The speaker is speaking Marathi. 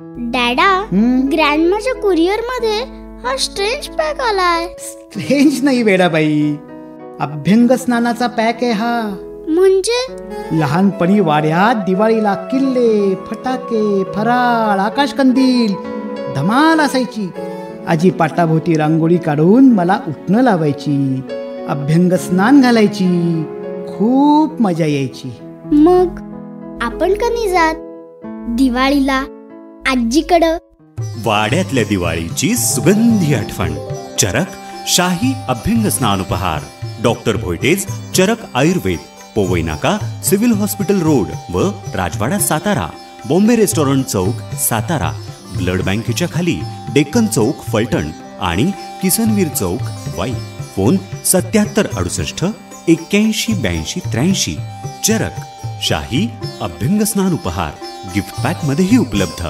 डॅडा, ग्रँडमाच्या कुरिअर मध्ये हा स्ट्रेंज पॅक आलाय. स्ट्रेंज नाही वेडाबाई, अभ्यंग स्नानाचा पॅक आहे हा. म्हणजे लहानपणी वाड्यात दिवाळीला किल्ले, फटाके, फराळ, आकाशकंदील धमाल असायची. आजी पाटाभोवती रांगोळी काढून मला उठणं लावायची, अभ्यंग स्नान घालायची, खूप मजा यायची. मग आपण का नाही जात दिवाळीला आजीकडं? वाड्यातल्या दिवाळीची सुगंधी आठवण. चरक शाही अभ्यंग स्नान उपहार. डॉक्टर भोयटेज, चरक आयुर्वेद, पोवई नाका, सिव्हिल हॉस्पिटल रोड व राजवाडा सातारा. बॉम्बे रेस्टॉरंट चौक सातारा. ब्लड बँकेच्या खाली डेक्कन चौक फलटण आणि किसनवीर चौक वाई. फोन 7768 81 82 83. चरक शाही अभ्यंग स्नान उपहार गिफ्ट पॅक मध्येही उपलब्ध.